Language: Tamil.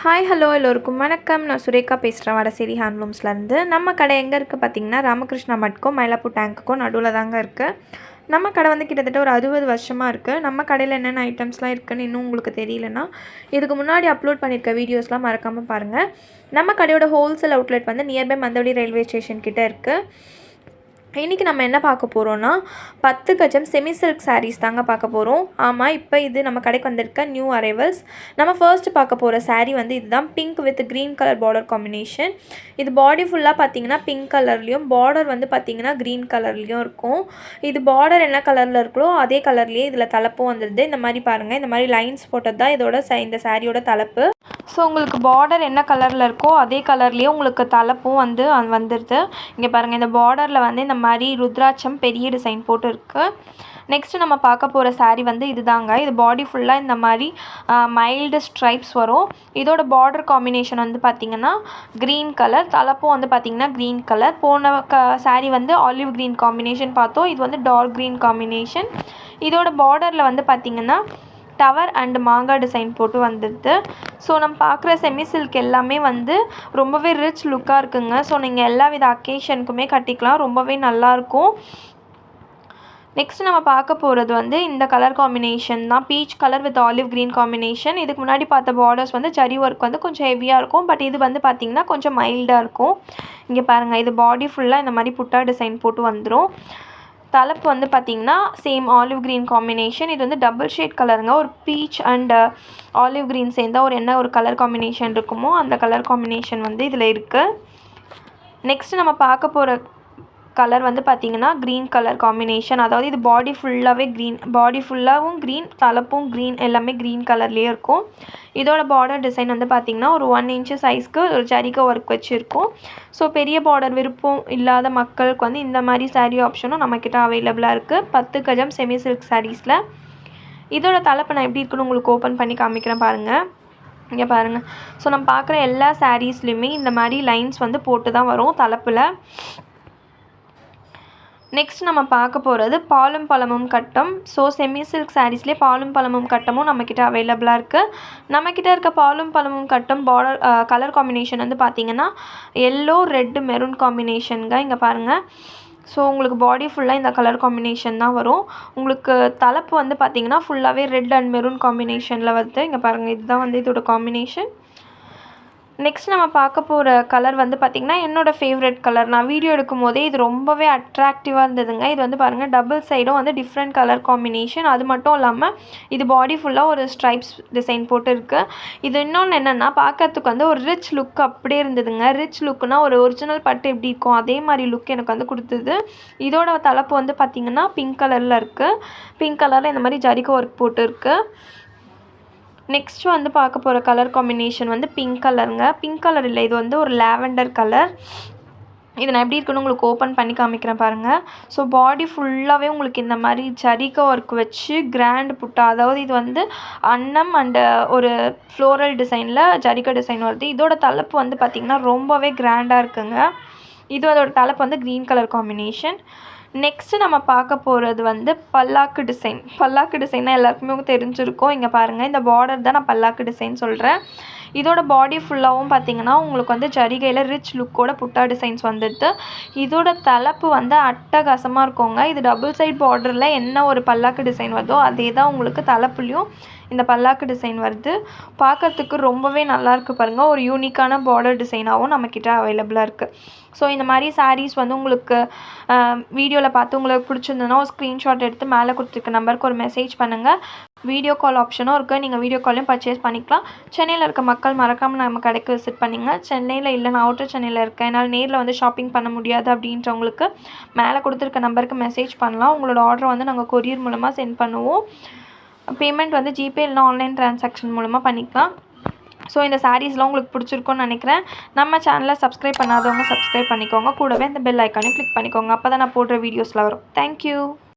ஹாய் ஹலோ எல்லோருக்கும் வணக்கம். நான் சுரேகா பேசுகிறேன் வடசேரி ஹேண்ட்லூம்ஸ்லேருந்து. நம்ம கடை எங்கே இருக்குது பார்த்திங்கன்னா, ராமகிருஷ்ணா மட்க்கும் மயிலாப்பூர் டேங்க்குக்கும் நடுவில் தாங்க இருக்குது. நம்ம கடை வந்து கிட்டத்தட்ட ஒரு 60 வருஷமாக இருக்குது. நம்ம கடையில் என்னென்ன ஐட்டம்ஸ்லாம் இருக்குதுன்னு இன்னும் உங்களுக்கு தெரியலனா, இதுக்கு முன்னாடி அப்லோட் பண்ணியிருக்க வீடியோஸ்லாம் மறக்காமல் பாருங்கள். நம்ம கடையோட ஹோல்சேல் அவுட்லெட் வந்து நியர்பை மந்தவடி ரயில்வே ஸ்டேஷன் கிட்டே இருக்குது. இன்றைக்கி நம்ம என்ன பார்க்க போகிறோன்னா, 10 கஜம் செமி சில்க் சாரீஸ் தாங்க பார்க்க போகிறோம். ஆமாம், இப்போ இது நம்ம கடைக்கு வந்திருக்க நியூ அரைவல்ஸ். நம்ம ஃபர்ஸ்ட் பார்க்க போகிற சாரீ வந்து இதுதான். Pink with green colour border combination. இது பாடி ஃபுல்லாக பார்த்தீங்கன்னா பிங்க் கலர்லேயும், பார்டர் வந்து பார்த்திங்கன்னா க்ரீன் கலர்லேயும் இருக்கும். இது பார்டர் என்ன கலரில் இருக்கோ அதே கலர்லேயே இதில் தலைப்பும் வந்துடுது. இந்த மாதிரி பாருங்கள், இந்த மாதிரி லைன்ஸ் போட்டது தான் இதோட இந்த சாரியோட தலைப்பு. ஸோ உங்களுக்கு பார்டர் என்ன கலரில் இருக்கோ அதே கலர்லேயே உங்களுக்கு தலைப்பும் வந்துடுது. இங்கே பாருங்கள், இந்த பார்டரில் வந்து இந்த மாதிரி ருத்ராட்சம் பெரிய டிசைன் போட்டு இருக்குது. நெக்ஸ்ட்டு நம்ம பார்க்க போகிற சாரீ வந்து இதுதாங்க. இது பாடி ஃபுல்லாக இந்த மாதிரி மைல்டு ஸ்ட்ரைப்ஸ் வரும். இதோட பார்டர் காம்பினேஷன் வந்து பார்த்திங்கன்னா க்ரீன் கலர், தலைப்பும் வந்து பார்த்திங்கன்னா க்ரீன் கலர். போன சாரீ வந்து ஆலிவ் க்ரீன் காம்பினேஷன் பார்த்தோம். இது வந்து டார்க் க்ரீன் காம்பினேஷன். இதோட பார்டரில் வந்து பார்த்திங்கன்னா டவர் அண்ட் மாங்காய் டிசைன் போட்டு வந்துடுது. ஸோ நம்ம பார்க்குற செமி சில்க் எல்லாமே வந்து ரொம்பவே ரிச் லுக்காக இருக்குங்க. ஸோ நீங்கள் எல்லா வித அக்கேஷனுக்குமே கட்டிக்கலாம், ரொம்பவே நல்லாயிருக்கும். நெக்ஸ்ட் நம்ம பார்க்க போகிறது வந்து இந்த கலர் காம்பினேஷன் தான். Peach colour with olive green combination. இதுக்கு முன்னாடி பார்த்த பார்டர்ஸ் வந்து ஜரி ஒர்க் வந்து கொஞ்சம் ஹெவியாக இருக்கும். பட் இது வந்து பார்த்திங்கன்னா கொஞ்சம் மைல்டாக இருக்கும். இங்கே பாருங்கள், இது பாடி ஃபுல்லாக இந்த மாதிரி புட்டா டிசைன் போட்டு வந்துடும். தலைப்பு வந்து பார்த்திங்கன்னா சேம் ஆலிவ் க்ரீன் காம்பினேஷன். இது வந்து டபுள் ஷேட் கலருங்க. ஒரு பீச் அண்ட் ஆலிவ் க்ரீன் சேர்ந்தால் என்ன ஒரு கலர் காம்பினேஷன் இருக்குமோ அந்த கலர் காம்பினேஷன் வந்து இதில் இருக்குது. நெக்ஸ்ட்டு நம்ம பார்க்க போகிற கலர் வந்து பார்த்திங்கன்னா க்ரீன் கலர் காம்பினேஷன். அதாவது இது பாடி ஃபுல்லாகவே க்ரீன், பாடி ஃபுல்லாகவும் க்ரீன், தலைப்பும் க்ரீன், எல்லாமே க்ரீன் கலர்லேயே இருக்கும். இதோட பார்டர் டிசைன் வந்து பார்த்திங்கன்னா ஒரு 1 இன்ச்சு சைஸ்க்கு ஒரு ஜரிகை ஒர்க் வச்சுருக்கும். ஸோ பெரிய பார்டர் விருப்பம் இல்லாத மக்களுக்கு வந்து இந்த மாதிரி சாரீ ஆப்ஷனும் நம்மக்கிட்ட அவைலபிளாக இருக்குது. 10 கஜம் செமி சில்க் சாரீஸில். இதோட தலைப்பு நான் எப்படி இருக்குன்னு உங்களுக்கு ஓப்பன் பண்ணி காமிக்கிறேன் பாருங்கள். இங்கே பாருங்கள். ஸோ நம்ம பார்க்குற எல்லா சாரீஸ்லையுமே இந்த மாதிரி லைன்ஸ் வந்து போட்டு தான் வரும் தலைப்பில். நெக்ஸ்ட் நம்ம பார்க்க போகிறது பாலும் பழமும் கட்டம். ஸோ செமி சில்க் சாரீஸ்லேயே பாலும் பழமும் கட்டமும் நம்மக்கிட்ட அவைலபிளாக இருக்குது. நம்மக்கிட்ட இருக்க பாலும் பழமும் கட்டம் பார்டர் கலர் காம்பினேஷன் வந்து பார்த்திங்கன்னா எல்லோ ரெட் மெரூன் காம்பினேஷனுங்க. இங்கே பாருங்கள். ஸோ உங்களுக்கு பாடி ஃபுல்லாக இந்த கலர் காம்பினேஷன் தான் வரும். உங்களுக்கு தலைப்பு வந்து பார்த்திங்கன்னா ஃபுல்லாகவே ரெட் அண்ட் மெரூன் காம்பினேஷனில் வருது. இங்கே பாருங்கள், இதுதான் வந்து இதோட காம்பினேஷன். நெக்ஸ்ட் நம்ம பார்க்க போகிற கலர் வந்து பார்த்திங்கன்னா என்னோடய ஃபேவரட் கலர். நான் வீடியோ எடுக்கும் போதே இது ரொம்பவே அட்ராக்டிவாக இருந்ததுங்க. இது வந்து பாருங்கள், டபுள் சைடும் வந்து டிஃப்ரெண்ட் கலர் காம்பினேஷன். அது மட்டும் இல்லாமல் இது பாடி ஃபுல்லாக ஒரு ஸ்ட்ரைப்ஸ் டிசைன் போட்டு இருக்குது. இது இன்னொன்று என்னென்னா, பார்க்கறதுக்கு வந்து ஒரு ரிச் லுக் அப்படியே இருந்ததுங்க. ரிச் லுக்குனால் ஒரு ஒரிஜினல் பட்டு எப்படி இருக்கும் அதே மாதிரி லுக் எனக்கு வந்து கொடுத்தது. இதோட தலைப்பு வந்து பார்த்திங்கன்னா பிங்க் கலரில் இருக்குது. பிங்க் கலரில் இந்த மாதிரி ஜரிகை ஒர்க் போட்டு இருக்குது. நெக்ஸ்ட் வந்து பார்க்க போகிற கலர் காம்பினேஷன் வந்து பிங்க் கலருங்க. பிங்க் கலர் இல்லை, இது வந்து ஒரு லாவெண்டர் கலர். இது நான் எப்படி இருக்குன்னு உங்களுக்கு ஓப்பன் பண்ணி காமிக்கிறேன் பாருங்கள். ஸோ பாடி ஃபுல்லாகவே உங்களுக்கு இந்த மாதிரி ஜரிகை ஒர்க் வச்சு கிராண்ட் புட்டா, அதாவது இது வந்து அன்னம் அண்டு ஒரு ஃப்ளோரல் டிசைனில் ஜரிகை டிசைன் வருது. இதோட தலைப்பு வந்து பார்த்திங்கன்னா ரொம்பவே கிராண்டாக இருக்குங்க. இது அதோட தலைப்பு வந்து க்ரீன் கலர் காம்பினேஷன். நெக்ஸ்ட்டு நம்ம பார்க்க போகிறது வந்து பல்லாக்கு டிசைன். பல்லாக்கு டிசைன்னா எல்லாருக்குமே தெரிஞ்சிருக்கும். இங்கே பாருங்கள், இந்த பார்டர் தான் நான் பல்லாக்கு டிசைன் சொல்கிறேன். இதோட பாடி ஃபுல்லாகவும் பார்த்திங்கன்னா உங்களுக்கு வந்து ஜரிகையில் ரிச் லுக்கோட புட்டா டிசைன்ஸ் வந்துடுது. இதோட தலைப்பு வந்து அட்டகாசமாக இருக்குங்க. இது டபுள் சைட் பார்டரில் என்ன ஒரு பல்லாக்கு டிசைன் வருதோ அதே தான் உங்களுக்கு தலைப்புலையும் இந்த பல்லாக்கு டிசைன் வருது. பார்க்குறதுக்கு ரொம்பவே நல்லாயிருக்கு பாருங்கள். ஒரு யூனிக்கான பார்டர் டிசைனாகவும் நம்மக்கிட்ட அவைலபிளாக இருக்குது. ஸோ இந்த மாதிரி சாரீஸ் வந்து உங்களுக்கு வீடியோவில் பார்த்து உங்களுக்கு பிடிச்சிருந்ததுன்னா ஒரு ஸ்க்ரீன்ஷாட் எடுத்து மேலே கொடுத்துருக்க நம்பருக்கு ஒரு மெசேஜ் பண்ணுங்கள். வீடியோ கால் ஆப்ஷனும் இருக்குது. நீங்கள் வீடியோ காலையும் பர்ச்சேஸ் பண்ணிக்கலாம். சென்னையில் இருக்க மக்கள் மறக்காமல் நம்ம கடைக்கு விசிட் பண்ணிங்க. சென்னையில் இல்லை, நான் அவுட்டர் சென்னையில் இருக்கேன், என்னால் நேரில் வந்து ஷாப்பிங் பண்ண முடியாது அப்படின்றவங்களுக்கு மேலே கொடுத்துருக்க நம்பருக்கு மெசேஜ் பண்ணலாம். உங்களோட ஆர்டரை வந்து நாங்கள் கொரியர் மூலமாக சென்ட் பண்ணுவோம். பேமெண்ட் வந்து ஜிபே இல்லைனா ஆன்லைன் ட்ரான்சாக்ஷன் மூலமாக பண்ணிக்கலாம். ஸோ இந்த சாரீஸ்லாம் உங்களுக்கு பிடிச்சிருக்குன்னு நினைக்கிறேன். நம்ம சேனலை சப்ஸ்கிரைப் பண்ணாதவங்க சப்ஸ்கிரைப் பண்ணிக்கோங்க. கூடவே இந்த பெல் ஐக்கானையும் கிளிக் பண்ணிக்கோங்க. அப்போ தான் நான் போடுற வீடியோஸில் வரும். தேங்க்யூ.